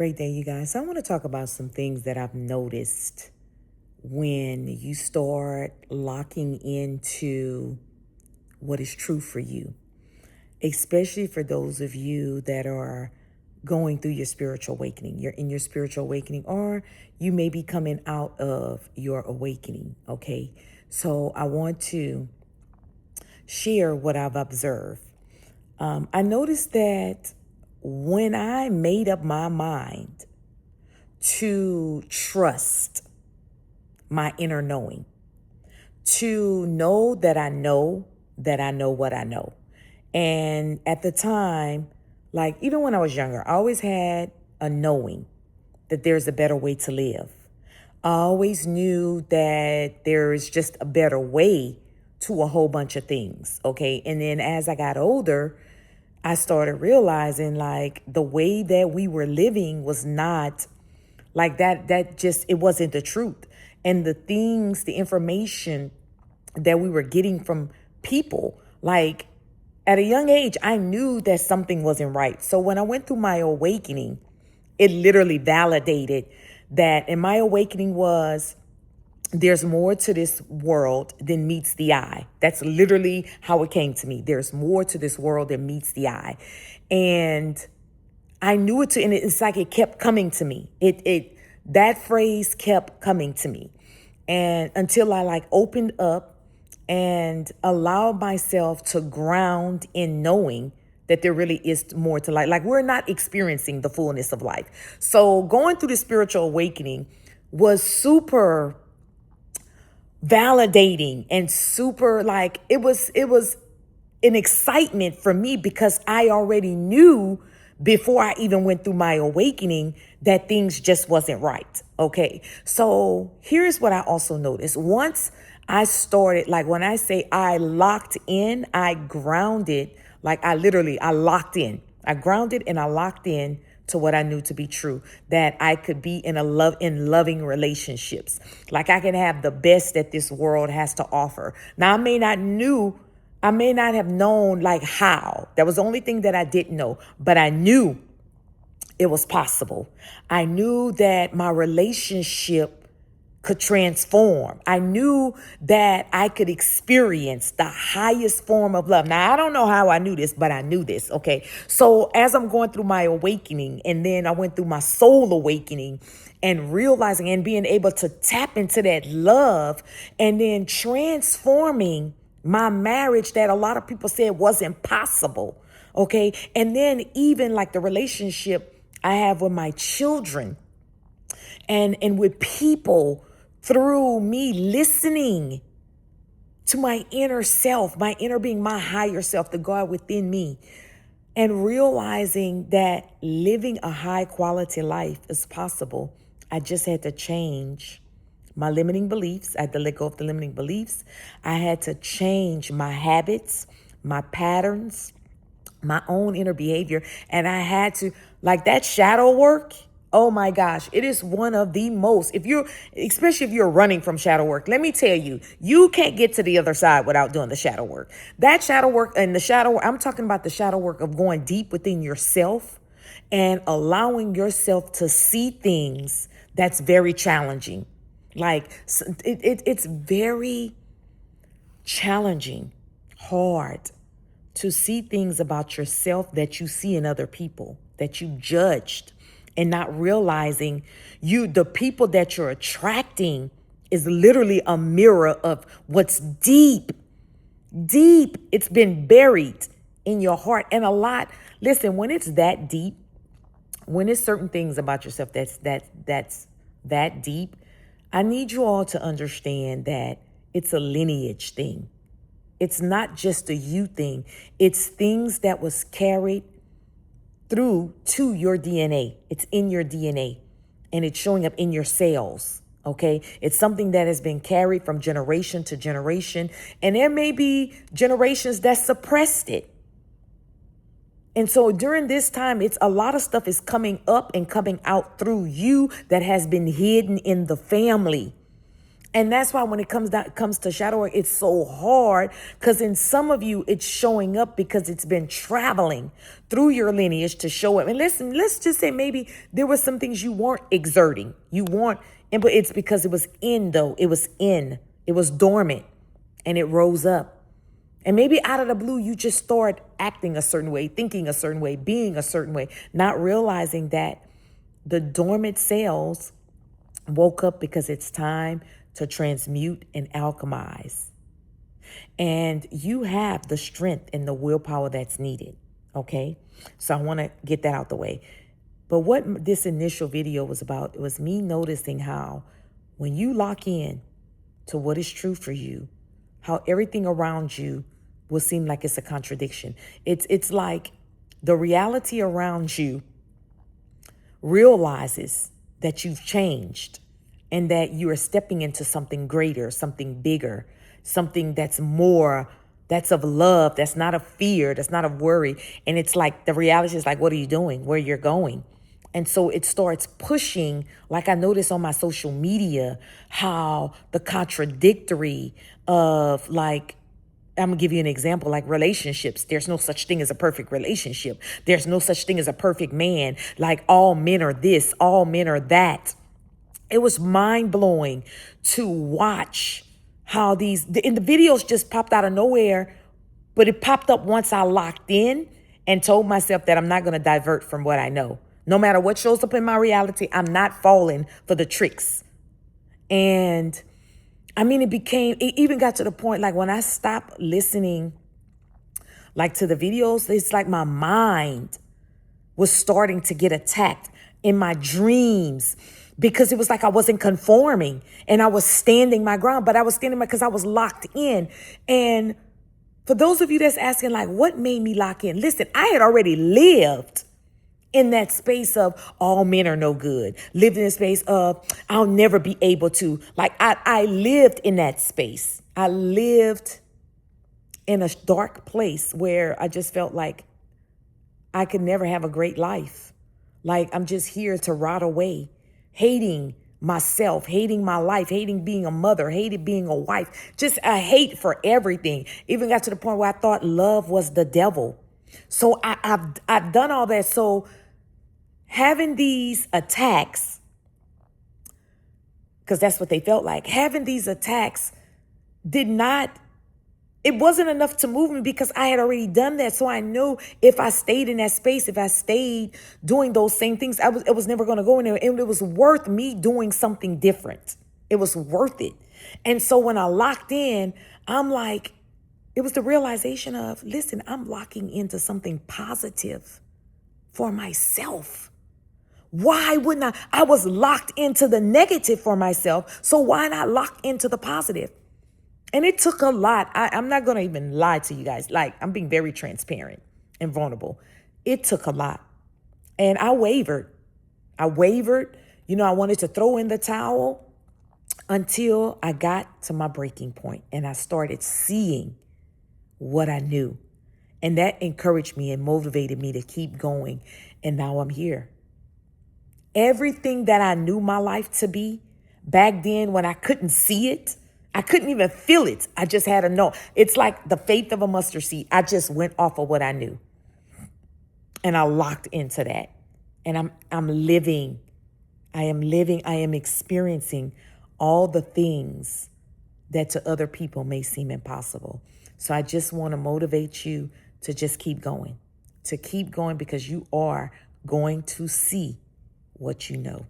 Great day, you guys. I want to talk about some things that I've noticed when you start locking into what is true for you, especially for those of you that are going through your spiritual awakening. You're in your spiritual awakening, or you may be coming out of your awakening. Okay. So I want to share what I've observed. I noticed that when I made up my mind to trust my inner knowing, to know that I know that I know what I know. And at the time, like even when I was younger, I always had a knowing that there's a better way to live. I always knew that there is just a better way to a whole bunch of things. Okay. And then as I got older, I started realizing like the way that we were living was not like that just, it wasn't the truth. And the things, the information that we were getting from people, like at a young age, I knew that something wasn't right. So when I went through my awakening, it literally validated that. And my awakening was, there's more to this world than meets the eye. That's literally how it came to me. There's more to this world than meets the eye. And I knew it and it's like it kept coming to me. That phrase kept coming to me. And until I like opened up and allowed myself to ground in knowing that there really is more to life. Like we're not experiencing the fullness of life. So going through the spiritual awakening was super validating and super like it was an excitement for me because I already knew before I even went through my awakening that things just wasn't right. Okay. So here's what I also noticed. Once I started, like when I say I locked in, I grounded, like I locked in. I grounded and I locked in to what I knew to be true, that I could be in loving relationships. Like I can have the best that this world has to offer. Now I may not have known like how. That was the only thing that I didn't know, but I knew it was possible. I knew that my relationship could transform. I knew that I could experience the highest form of love. Now, I don't know how I knew this, but I knew this. Okay. So as I'm going through my awakening, and then I went through my soul awakening and realizing and being able to tap into that love and then transforming my marriage that a lot of people said wasn't possible. Okay. And then even like the relationship I have with my children and with people through me listening to my inner self, my inner being, my higher self, the God within me, and realizing that living a high quality life is possible. I just had to change my limiting beliefs. I had to let go of the limiting beliefs. I had to change my habits, my patterns, my own inner behavior. And I had to, like that shadow work. Oh my gosh, it is one of the most, especially if you're running from shadow work, let me tell you, you can't get to the other side without doing the shadow work. That shadow work and I'm talking about the shadow work of going deep within yourself and allowing yourself to see things that's very challenging. Like it's very challenging, hard to see things about yourself that you see in other people, that you judged, and not realizing the people that you're attracting is literally a mirror of what's deep. It's been buried in your heart. And listen, when it's that deep, when it's certain things about yourself that's that deep, I need you all to understand that it's a lineage thing. It's not just a you thing. It's things that was carried through to your DNA. It's in your DNA and it's showing up in your cells. Okay. It's something that has been carried from generation to generation. And there may be generations that suppressed it. And so during this time, it's a lot of stuff is coming up and coming out through you that has been hidden in the family. And that's why when it comes to shadow work, it's so hard, because in some of you, it's showing up because it's been traveling through your lineage to show up. And listen, let's just say maybe there were some things you weren't exerting. But it's because it was in, though. It was dormant, and it rose up. And maybe out of the blue, you just start acting a certain way, thinking a certain way, being a certain way, not realizing that the dormant cells woke up because it's time to transmute and alchemize. And you have the strength and the willpower that's needed. Okay. So I want to get that out the way. But what this initial video was about, it was me noticing how when you lock in to what is true for you, how everything around you will seem like it's a contradiction. It's like the reality around you realizes that you've changed and that you are stepping into something greater, something bigger, something that's more, that's of love, that's not of fear, that's not of worry. And it's like the reality is like, what are you doing? Where you're going? And so it starts pushing, like I noticed on my social media, how the contradictory of, like, I'm gonna give you an example, like relationships. There's no such thing as a perfect relationship. There's no such thing as a perfect man. Like all men are this, all men are that. It was mind blowing to watch how the videos just popped out of nowhere, but it popped up once I locked in and told myself that I'm not going to divert from what I know. No matter what shows up in my reality, I'm not falling for the tricks. And I mean, it even got to the point, like when I stopped listening, like to the videos, it's like my mind was starting to get attacked in my dreams, because it was like I wasn't conforming and I was standing my ground, but I was standing because I was locked in. And for those of you that's asking, like, what made me lock in? Listen, I had already lived in that space of all men are no good, lived in a space of I'll never be able to, like, I lived in that space. I lived in a dark place where I just felt like I could never have a great life. Like I'm just here to rot away, hating myself, hating my life, hating being a mother, hating being a wife, just a hate for everything. Even got to the point where I thought love was the devil. So I've done all that. So having these attacks, because that's what they felt like, having these attacks it wasn't enough to move me, because I had already done that. So I knew if I stayed in that space, if I stayed doing those same things, it was never going to go in there. And it was worth me doing something different. It was worth it. And so when I locked in, I'm like, it was the realization of, listen, I'm locking into something positive for myself. Why wouldn't I? I was locked into the negative for myself. So why not lock into the positive? And it took a lot. I'm not going to even lie to you guys. Like, I'm being very transparent and vulnerable. It took a lot. And I wavered. I wanted to throw in the towel until I got to my breaking point and I started seeing what I knew. And that encouraged me and motivated me to keep going. And now I'm here. Everything that I knew my life to be back then, when I couldn't see it, I couldn't even feel it. I just had to know. It's like the faith of a mustard seed. I just went off of what I knew. And I locked into that. And I'm living. I am experiencing all the things that to other people may seem impossible. So I just want to motivate you to just keep going. To keep going, because you are going to see what you know.